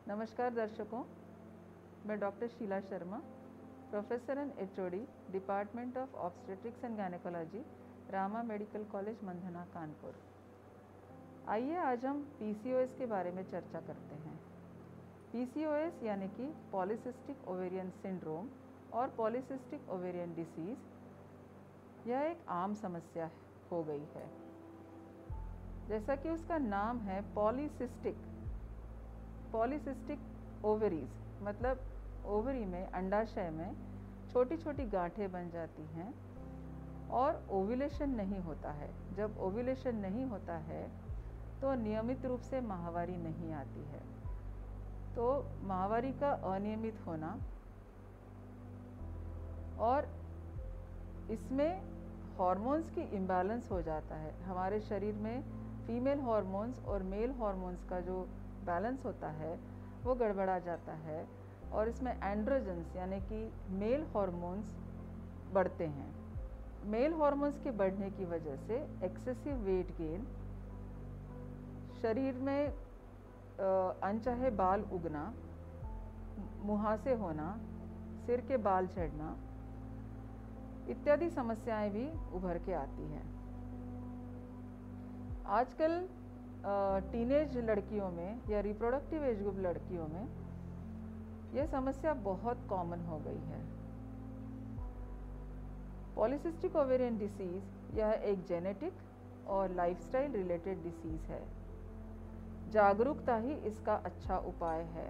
नमस्कार दर्शकों, मैं doctor Sheela Sharma, professor and HOD department of obstetrics and gynaecology, Rama medical college Mandhana, Kanpur. आइए आज हम पीसीओएस के बारे में चर्चा करते हैं। पीसीओएस यानी कि पॉलीसिस्टिक ओवेरियन सिंड्रोम और पॉलीसिस्टिक ओवेरियन डिसीज़, यह एक आम समस्या हो गई है। जैसा कि उसका नाम है पॉलीसिस्टिक ओवरीज, मतलब ओवरी में, अंडाशय में छोटी छोटी गांठें बन जाती हैं और ओव्यूलेशन नहीं होता है। जब ओव्यूलेशन नहीं होता है तो नियमित रूप से माहवारी नहीं आती है। तो माहवारी का अनियमित होना और इसमें हार्मोन्स की इम्बैलेंस हो जाता है। हमारे शरीर में फीमेल हार्मोन्स और मेल हार्मोन्स का जो बैलेंस होता है वो गड़बड़ा जाता है और इसमें एंड्रोजन्स यानी कि मेल हार्मोन्स बढ़ते हैं। मेल हार्मोन्स के बढ़ने की वजह से एक्सेसिव वेट गेन, शरीर में अनचाहे बाल उगना, मुहासे होना, सिर के बाल झड़ना इत्यादि समस्याएं भी उभर के आती हैं। आजकल टीनेज लड़कियों में या रिप्रोडक्टिव एज ग्रुप लड़कियों में यह समस्या बहुत कॉमन हो गई है। पॉलीसिस्टिक ओवेरियन डिसीज़ यह एक जेनेटिक और लाइफस्टाइल रिलेटेड डिसीज़ है। जागरूकता ही इसका अच्छा उपाय है।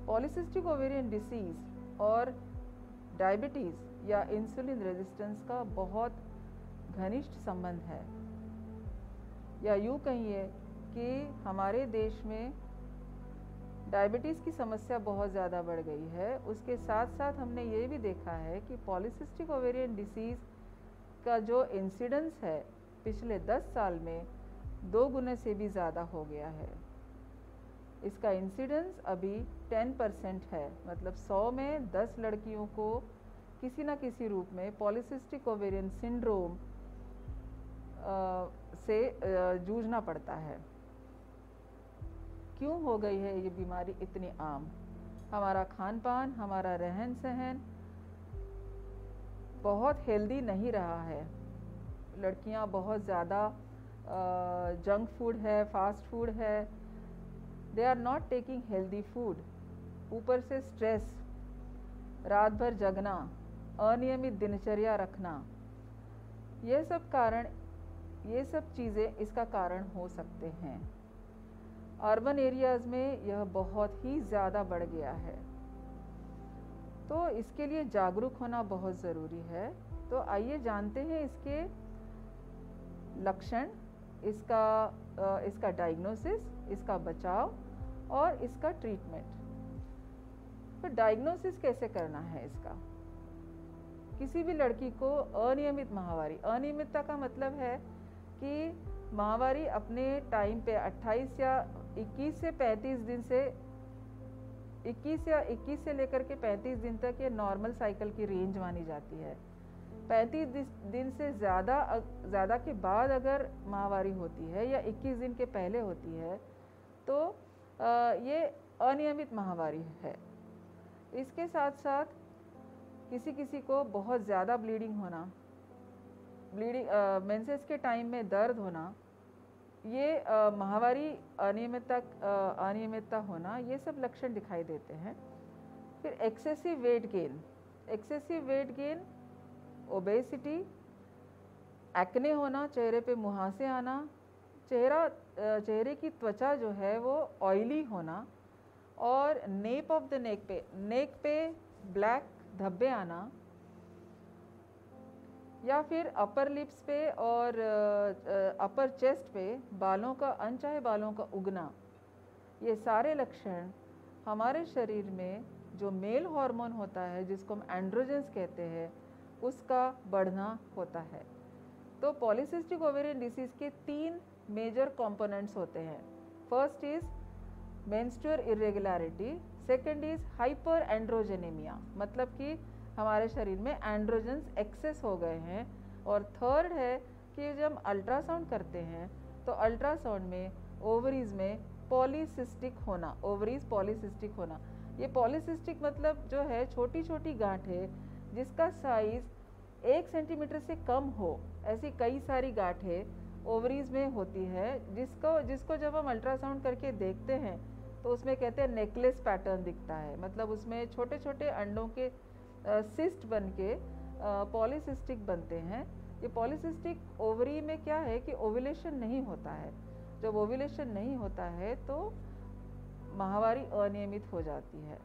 पॉलीसिस्टिक ओवेरियन डिसीज़ और डायबिटीज़ या इंसुलिन रेजिस्टेंस का बहुत घनिष्ठ संबंध है, या यूँ कहिए कि हमारे देश में डायबिटीज़ की समस्या बहुत ज़्यादा बढ़ गई है। उसके साथ साथ हमने ये भी देखा है कि पॉलीसिस्टिक ओवेरियन डिसीज़ का जो इंसिडेंस है पिछले 10 साल में 2 गुने से भी ज़्यादा हो गया है। इसका इंसिडेंस अभी 10% है, मतलब 100 में 10 लड़कियों को किसी न किसी रूप में पॉलीसिस्टिक ओवेरियन सिंड्रोम से जूझना पड़ता है। क्यों हो गई है ये बीमारी इतनी आम? हमारा खान पान, हमारा रहन सहन बहुत हेल्दी नहीं रहा है। लड़कियां बहुत ज़्यादा जंक फूड है, फास्ट फूड है, they are not taking healthy food. ऊपर से स्ट्रेस, रात भर जगना, अनियमित दिनचर्या रखना, ये सब चीज़ें इसका कारण हो सकते हैं। अर्बन एरियाज़ में यह बहुत ही ज़्यादा बढ़ गया है, तो इसके लिए जागरूक होना बहुत ज़रूरी है। तो आइए जानते हैं इसके लक्षण, इसका डायग्नोसिस, इसका बचाव और इसका ट्रीटमेंट। तो डायग्नोसिस कैसे करना है इसका? किसी भी लड़की को अनियमित माहवारी, अनियमितता का मतलब है कि माहवारी अपने टाइम पे 28 या 21 से 35 दिन से 21 से लेकर के 35 दिन तक ये नॉर्मल साइकिल की रेंज मानी जाती है। 35 दिन से ज़्यादा के बाद अगर माहवारी होती है या 21 दिन के पहले होती है तो ये अनियमित माहवारी है। इसके साथ साथ किसी को बहुत ज़्यादा ब्लीडिंग होना, मेंसेस के टाइम में दर्द होना, ये माहवारी अनियमितता होना, ये सब लक्षण दिखाई देते हैं। फिर excessive weight gain, obesity, acne होना, चेहरे पे मुहासे आना, चेहरे की त्वचा जो है वो ऑयली होना, और नेक पे ब्लैक धब्बे आना, या फिर अपर लिप्स पे और अपर चेस्ट पे अनचाहे बालों का उगना। ये सारे लक्षण हमारे शरीर में जो मेल हार्मोन होता है, जिसको हम एंड्रोजन्स कहते हैं, उसका बढ़ना होता है। तो पॉलीसिस्टिक ओवेरियन डिसीज़ के 3 मेजर कंपोनेंट्स होते हैं। First is menstrual irregularity, second is hyperandrogenemia, मतलब कि हमारे शरीर में एंड्रोजन्स एक्सेस हो गए हैं, और थर्ड है कि जब अल्ट्रासाउंड करते हैं तो अल्ट्रासाउंड में ओवरीज में पॉलीसिस्टिक होना, ओवरीज पॉलीसिस्टिक होना। ये पॉलीसिस्टिक मतलब जो है छोटी छोटी गांठें जिसका साइज 1 सेंटीमीटर से कम हो, ऐसी कई सारी गांठें ओवरीज में होती है, जिसको जब हम अल्ट्रासाउंड करके देखते हैं तो उसमें कहते हैं नेकलेस पैटर्न दिखता है। मतलब उसमें छोटे छोटे अंडों के सिस्ट बन के पॉलीसिस्टिक बनते हैं। ये पॉलीसिस्टिक ओवरी में क्या है कि ओव्यूलेशन नहीं होता है। जब ओव्यूलेशन नहीं होता है तो माहवारी अनियमित हो जाती है।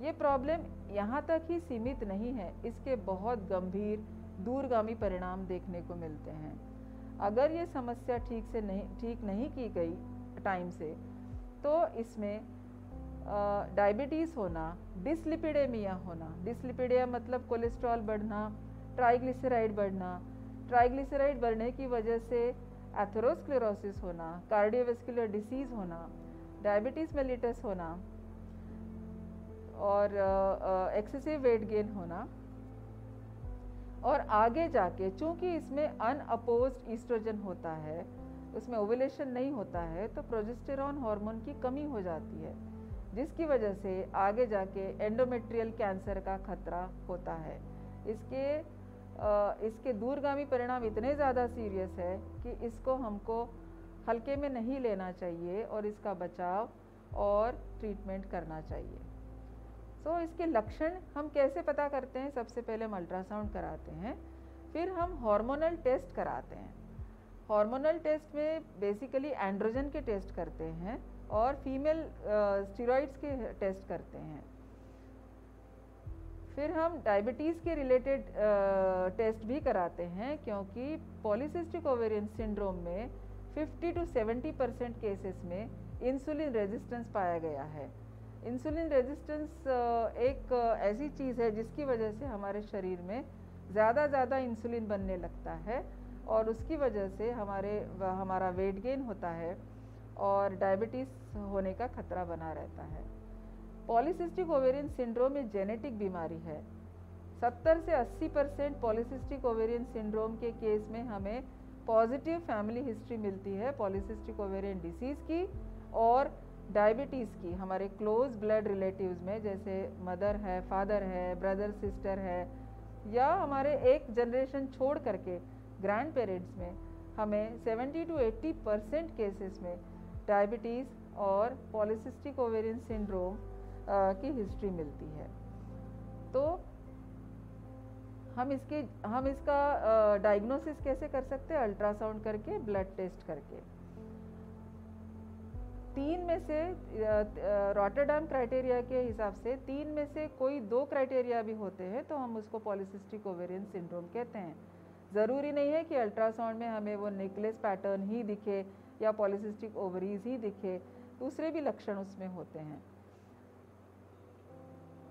ये प्रॉब्लम यहाँ तक ही सीमित नहीं है, इसके बहुत गंभीर दूरगामी परिणाम देखने को मिलते हैं। अगर ये समस्या ठीक नहीं की गई टाइम से तो इसमें डायबिटीज़ होना, डिसलिपिडेमिया होना, डिसलिपिडिया मतलब कोलेस्ट्रॉल बढ़ना, ट्राइग्लिसराइड बढ़ना, ट्राइग्लिसराइड बढ़ने की वजह से एथेरोस्क्लेरोसिस होना, कार्डियोवैस्कुलर डिसीज़ होना, डायबिटीज़ मेलिटस होना और एक्सेसिव वेट गेन होना। और आगे जाके चूंकि इसमें अनअपोज्ड ईस्ट्रोजन होता है, उसमें ओव्यूलेशन नहीं होता है, तो प्रोजेस्टेरॉन हार्मोन की कमी हो जाती है, जिसकी वजह से आगे जाके एंडोमेट्रियल कैंसर का खतरा होता है। इसके दूरगामी परिणाम इतने ज़्यादा सीरियस है कि इसको हमको हल्के में नहीं लेना चाहिए और इसका बचाव और ट्रीटमेंट करना चाहिए। तो इसके लक्षण हम कैसे पता करते हैं? सबसे पहले हम अल्ट्रासाउंड कराते हैं, फिर हम हार्मोनल टेस्ट कराते हैं। हार्मोनल टेस्ट में बेसिकली एंड्रोजन के टेस्ट करते हैं और फीमेल स्टेरॉइड्स के टेस्ट करते हैं। फिर हम डायबिटीज़ के रिलेटेड टेस्ट भी कराते हैं, क्योंकि पॉलीसिस्टिक ओवेरियन सिंड्रोम में 50 to 70% केसेस में इंसुलिन रेजिस्टेंस पाया गया है। इंसुलिन रेजिस्टेंस एक ऐसी चीज़ है जिसकी वजह से हमारे शरीर में ज़्यादा इंसुलिन बनने लगता है और उसकी वजह से हमारा वेट गेन होता है और डायबिटीज़ होने का खतरा बना रहता है। पॉलीसिस्टिक ओवेरियन सिंड्रोम एक जेनेटिक बीमारी है। 70 से 80% पॉलीसिस्टिक ओवेरियन सिंड्रोम के केस में हमें पॉजिटिव फैमिली हिस्ट्री मिलती है पॉलीसिस्टिक ओवेरियन डिसीज़ की और डायबिटीज़ की। हमारे क्लोज ब्लड रिलेटिव्स में जैसे मदर है, फादर है, ब्रदर सिस्टर है, या हमारे एक जनरेशन छोड़ करके ग्रैंड पेरेंट्स में हमें 70 to 80% केसेस में डायबिटीज़ और पॉलीसिस्टिक ओवेरियन सिंड्रोम की हिस्ट्री मिलती है। तो हम इसका डायग्नोसिस कैसे कर सकते हैं? अल्ट्रासाउंड करके, ब्लड टेस्ट करके। 3 में से रॉटरडैम क्राइटेरिया के हिसाब से 3 में से कोई 2 क्राइटेरिया भी होते हैं तो हम उसको पॉलीसिस्टिक ओवेरियन सिंड्रोम कहते हैं। ज़रूरी नहीं है कि अल्ट्रासाउंड में हमें वो नेकलेस पैटर्न ही दिखे या पॉलीसिस्टिक ओवरीज ही दिखे, दूसरे भी लक्षण उसमें होते हैं।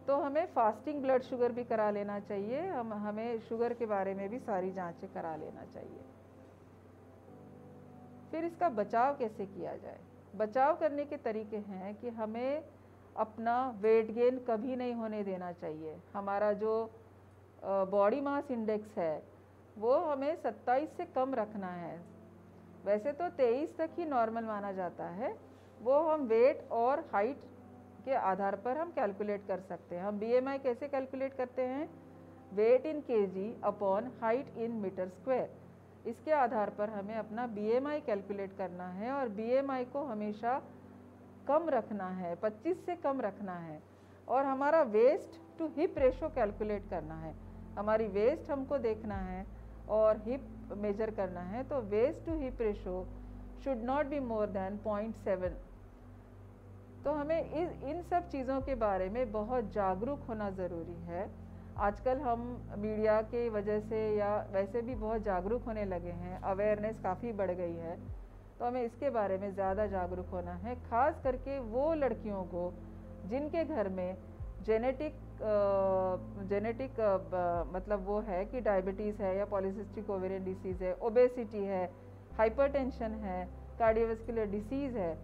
तो हमें फास्टिंग ब्लड शुगर भी करा लेना चाहिए। हमें शुगर के बारे में भी सारी जांचें करा लेना चाहिए। फिर इसका बचाव कैसे किया जाए? बचाव करने के तरीके हैं कि हमें अपना वेट गेन कभी नहीं होने देना चाहिए। हमारा जो बॉडी मास इंडेक्स है वो हमें 27 से कम रखना है। वैसे तो 23 तक ही नॉर्मल माना जाता है, वो हम वेट और हाइट के आधार पर हम कैलकुलेट कर सकते हैं। हम BMI कैसे कैलकुलेट करते हैं? Weight in kg upon height in metre square. इसके आधार पर हमें अपना BMI कैलकुलेट करना है और BMI को हमेशा कम रखना है, 25 से कम रखना है। और हमारा waist to hip ratio calculate करना है। हमारी वेस्ट हमको देखना है और हिप मेजर करना है, तो waist to hip ratio should not be more than 0.7। तो हमें इन सब चीज़ों के बारे में बहुत जागरूक होना ज़रूरी है। आजकल हम मीडिया के वजह से या वैसे भी बहुत जागरूक होने लगे हैं, अवेयरनेस काफ़ी बढ़ गई है, तो हमें इसके बारे में ज़्यादा जागरूक होना है। ख़ास करके वो लड़कियों को जिनके घर में जेनेटिक मतलब वो है कि डायबिटीज़ है या पॉलीसिस्टिक ओवेरियन डिसीज़ है, ओबेसिटी है, हाइपरटेंशन है, कार्डियोवैस्कुलर डिसीज़ है।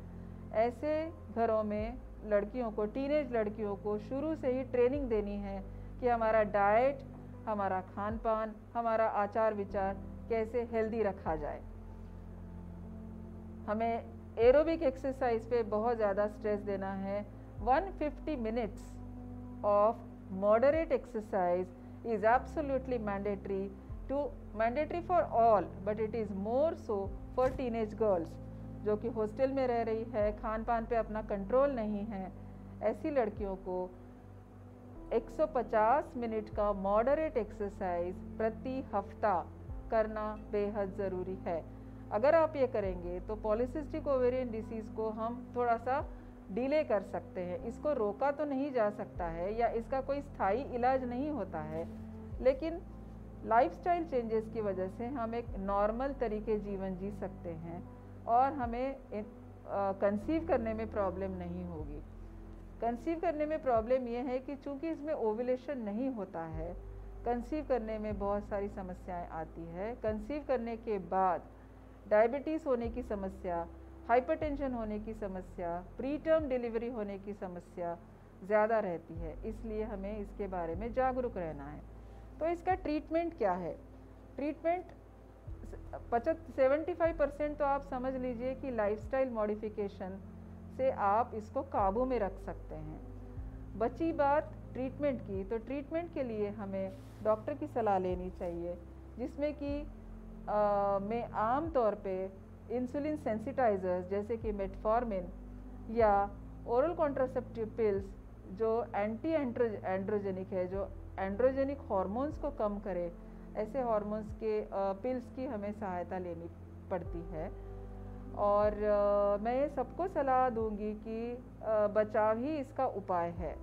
ऐसे घरों में लड़कियों को, टीनेज लड़कियों को शुरू से ही ट्रेनिंग देनी है कि हमारा डाइट, हमारा खान पान, हमारा आचार विचार कैसे हेल्दी रखा जाए। हमें एरोबिक एक्सरसाइज पे बहुत ज़्यादा स्ट्रेस देना है। 150 minutes of moderate exercise is absolutely mandatory for all, but it is more so for teenage girls जो कि हॉस्टल में रह रही है, खान पान पे अपना कंट्रोल नहीं है। ऐसी लड़कियों को 150 मिनट का मॉडरेट एक्सरसाइज प्रति हफ्ता करना बेहद ज़रूरी है। अगर आप ये करेंगे तो पॉलीसिस्टिक ओवेरियन डिसीज़ को हम थोड़ा सा डिले कर सकते हैं। इसको रोका तो नहीं जा सकता है या इसका कोई स्थायी इलाज नहीं होता है, लेकिन लाइफस्टाइल चेंजेस की वजह से हम एक नॉर्मल तरीके जीवन जी सकते हैं और हमें कंसीव करने में प्रॉब्लम नहीं होगी। कंसीव करने में प्रॉब्लम यह है कि चूंकि इसमें ओव्यूलेशन नहीं होता है, कंसीव करने में बहुत सारी समस्याएं आती है। कंसीव करने के बाद डायबिटीज़ होने की समस्या, हाइपरटेंशन होने की समस्या, प्री टर्म डिलीवरी होने की समस्या ज़्यादा रहती है, इसलिए हमें इसके बारे में जागरूक रहना है। तो इसका ट्रीटमेंट क्या है? ट्रीटमेंट 75% तो आप समझ लीजिए कि लाइफस्टाइल मॉडिफिकेशन से आप इसको काबू में रख सकते हैं। बची बात ट्रीटमेंट की, तो ट्रीटमेंट के लिए हमें डॉक्टर की सलाह लेनी चाहिए, जिसमें कि मैं आम तौर पे इंसुलिन सेंसिटाइजर्स जैसे कि मेटफॉर्मिन या ओरल कॉन्ट्रासेप्टिव पिल्स जो एंटी एंड्रोजेनिक है, जो एंड्रोजेनिक हार्मोन्स को कम करे, ऐसे हार्मोन्स के पिल्स की हमें सहायता लेनी पड़ती है। और मैं सबको सलाह दूंगी कि बचाव ही इसका उपाय है।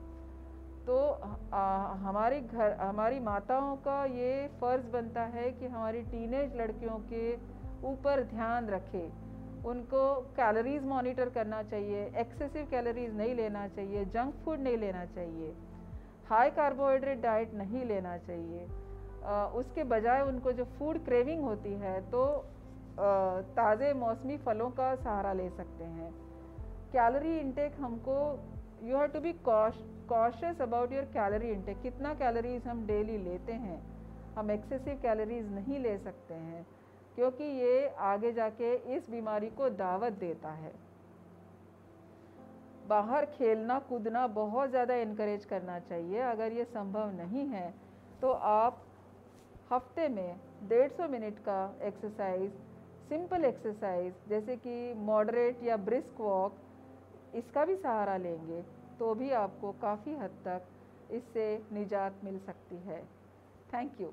तो हमारी माताओं का ये फ़र्ज़ बनता है कि हमारी टीनेज लड़कियों के ऊपर ध्यान रखें। उनको कैलोरीज़ मॉनिटर करना चाहिए, एक्सेसिव कैलोरीज़ नहीं लेना चाहिए, जंक फूड नहीं लेना चाहिए, हाई कार्बोहाइड्रेट डाइट नहीं लेना चाहिए। उसके बजाय उनको जो फूड क्रेविंग होती है तो ताज़े मौसमी फलों का सहारा ले सकते हैं। कैलोरी इंटेक हमको, you have to be cautious about your calorie intake. कितना कैलोरीज हम डेली लेते हैं, हम एक्सेसिव कैलोरीज नहीं ले सकते हैं, क्योंकि ये आगे जाके इस बीमारी को दावत देता है। बाहर खेलना कूदना बहुत ज़्यादा इनकरेज करना चाहिए। अगर ये संभव नहीं है तो आप हफ्ते में 150 मिनट का एक्सरसाइज, सिंपल एक्सरसाइज जैसे कि मॉडरेट या ब्रिस्क वॉक, इसका भी सहारा लेंगे तो भी आपको काफ़ी हद तक इससे निजात मिल सकती है। Thank you.